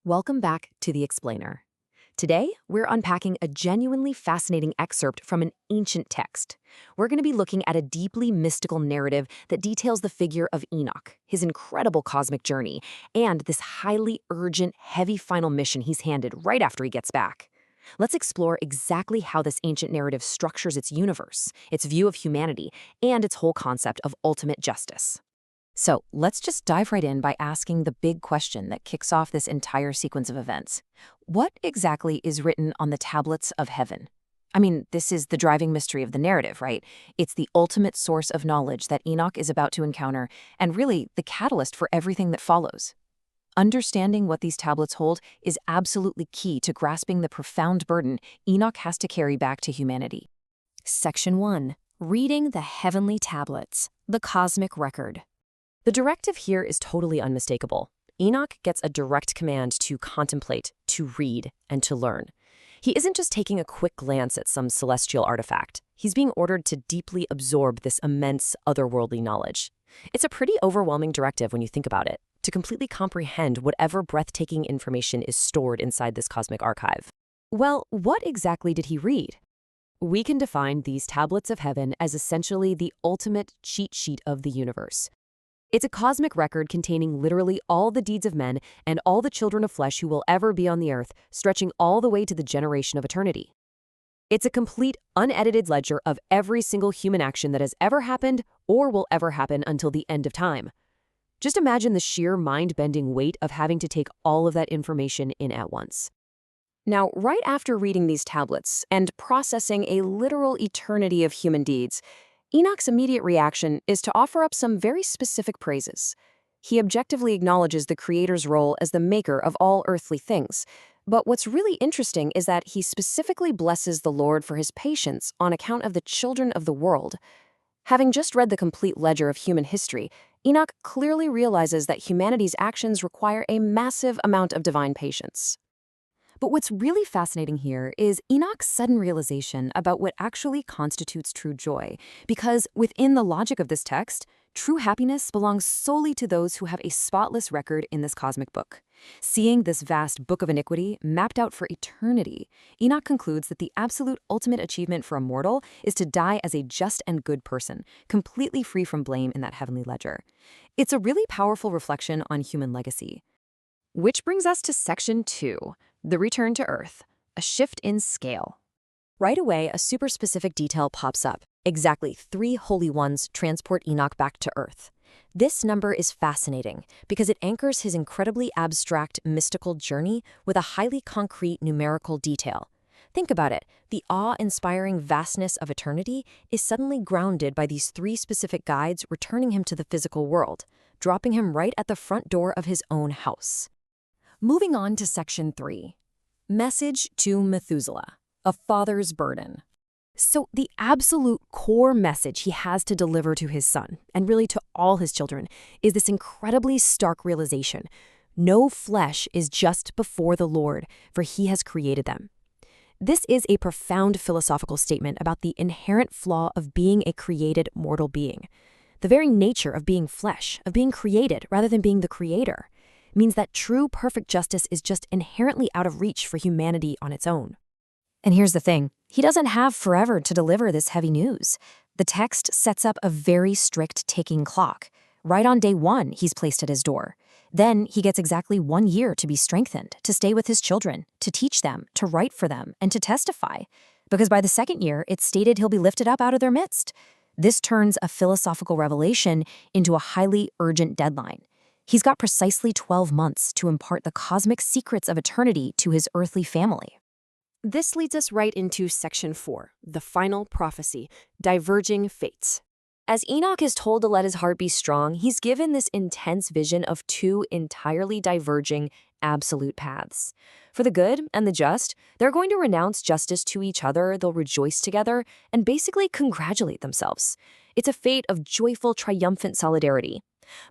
Welcome back to The Explainer. Today, we're unpacking a genuinely fascinating excerpt from an ancient text. We're going to be looking at a deeply mystical narrative that details the figure of Enoch, his incredible cosmic journey, and this highly urgent, heavy final mission he's handed right after he gets back. Let's explore exactly how this ancient narrative structures its universe, its view of humanity, and its whole concept of ultimate justice. So let's just dive right in by asking the big question that kicks off this entire sequence of events. What exactly is written on the tablets of heaven? I mean, this is the driving mystery of the narrative, right? It's the ultimate source of knowledge that Enoch is about to encounter, and really the catalyst for everything that follows. Understanding what these tablets hold is absolutely key to grasping the profound burden Enoch has to carry back to humanity. Section 1. Reading the Heavenly Tablets, the Cosmic Record. The directive here is totally unmistakable. Enoch gets a direct command to contemplate, to read, and to learn. He isn't just taking a quick glance at some celestial artifact. He's being ordered to deeply absorb this immense otherworldly knowledge. It's a pretty overwhelming directive when you think about it, to completely comprehend whatever breathtaking information is stored inside this cosmic archive. Well, what exactly did he read? We can define these tablets of heaven as essentially the ultimate cheat sheet of the universe. It's a cosmic record containing literally all the deeds of men and all the children of flesh who will ever be on the earth, stretching all the way to the generation of eternity. It's a complete, unedited ledger of every single human action that has ever happened or will ever happen until the end of time. Just imagine the sheer mind-bending weight of having to take all of that information in at once. Now, right after reading these tablets and processing a literal eternity of human deeds, Enoch's immediate reaction is to offer up some very specific praises. He objectively acknowledges the Creator's role as the maker of all earthly things. But what's really interesting is that he specifically blesses the Lord for his patience on account of the children of the world. Having just read the complete ledger of human history, Enoch clearly realizes that humanity's actions require a massive amount of divine patience. But what's really fascinating here is Enoch's sudden realization about what actually constitutes true joy, because within the logic of this text, true happiness belongs solely to those who have a spotless record in this cosmic book. Seeing this vast book of iniquity mapped out for eternity, Enoch concludes that the absolute ultimate achievement for a mortal is to die as a just and good person, completely free from blame in that heavenly ledger. It's a really powerful reflection on human legacy. Which brings us to Section 2. The return to Earth, a shift in scale. Right away, a super specific detail pops up. Exactly 3 holy ones transport Enoch back to Earth. This number is fascinating because it anchors his incredibly abstract, mystical journey with a highly concrete numerical detail. Think about it. The awe-inspiring vastness of eternity is suddenly grounded by these 3 specific guides returning him to the physical world, dropping him right at the front door of his own house. Moving on to Section 3. Message to Methuselah, a father's burden. So the absolute core message he has to deliver to his son, and really to all his children, is this incredibly stark realization. No flesh is just before the Lord, for he has created them. This is a profound philosophical statement about the inherent flaw of being a created mortal being. The very nature of being flesh, of being created rather than being the creator, means that true perfect justice is just inherently out of reach for humanity on its own. And here's the thing, he doesn't have forever to deliver this heavy news. The text sets up a very strict ticking clock. Right on day 1, he's placed at his door. Then he gets exactly 1 year to be strengthened, to stay with his children, to teach them, to write for them, and to testify. Because by the 2nd year, it's stated he'll be lifted up out of their midst. This turns a philosophical revelation into a highly urgent deadline. He's got precisely 12 months to impart the cosmic secrets of eternity to his earthly family. This leads us right into Section 4, the final prophecy, diverging fates. As Enoch is told to let his heart be strong, he's given this intense vision of 2 entirely diverging, absolute paths. For the good and the just, they're going to renounce justice to each other, they'll rejoice together, and basically congratulate themselves. It's a fate of joyful, triumphant solidarity.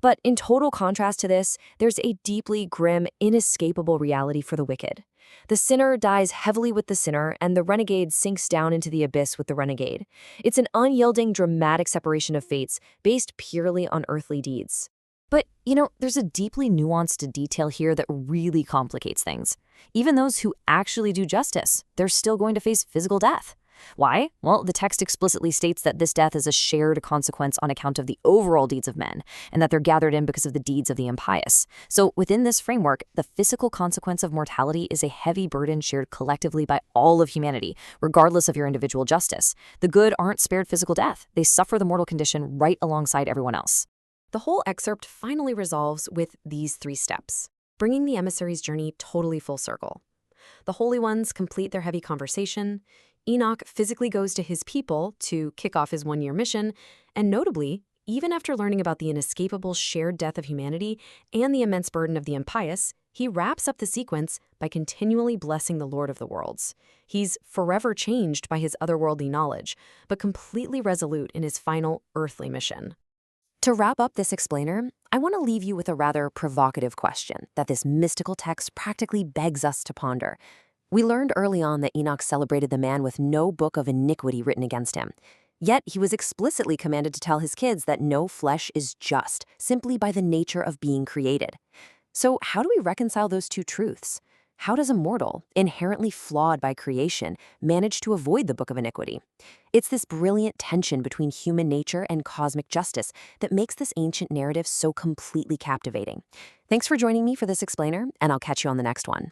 But in total contrast to this, there's a deeply grim, inescapable reality for the wicked. The sinner dies heavily with the sinner, and the renegade sinks down into the abyss with the renegade. It's an unyielding, dramatic separation of fates based purely on earthly deeds. But, there's a deeply nuanced detail here that really complicates things. Even those who actually do justice, they're still going to face physical death. Why? Well, the text explicitly states that this death is a shared consequence on account of the overall deeds of men, and that they're gathered in because of the deeds of the impious. So within this framework, the physical consequence of mortality is a heavy burden shared collectively by all of humanity, regardless of your individual justice. The good aren't spared physical death. They suffer the mortal condition right alongside everyone else. The whole excerpt finally resolves with these 3 steps, bringing the emissary's journey totally full circle. The holy ones complete their heavy conversation. Enoch physically goes to his people to kick off his 1-year mission, and notably, even after learning about the inescapable shared death of humanity and the immense burden of the impious, he wraps up the sequence by continually blessing the Lord of the worlds. He's forever changed by his otherworldly knowledge, but completely resolute in his final earthly mission. To wrap up this explainer, I want to leave you with a rather provocative question that this mystical text practically begs us to ponder. We learned early on that Enoch celebrated the man with no book of iniquity written against him. Yet he was explicitly commanded to tell his kids that no flesh is just, simply by the nature of being created. So how do we reconcile those 2 truths? How does a mortal, inherently flawed by creation, manage to avoid the book of iniquity? It's this brilliant tension between human nature and cosmic justice that makes this ancient narrative so completely captivating. Thanks for joining me for this explainer, and I'll catch you on the next one.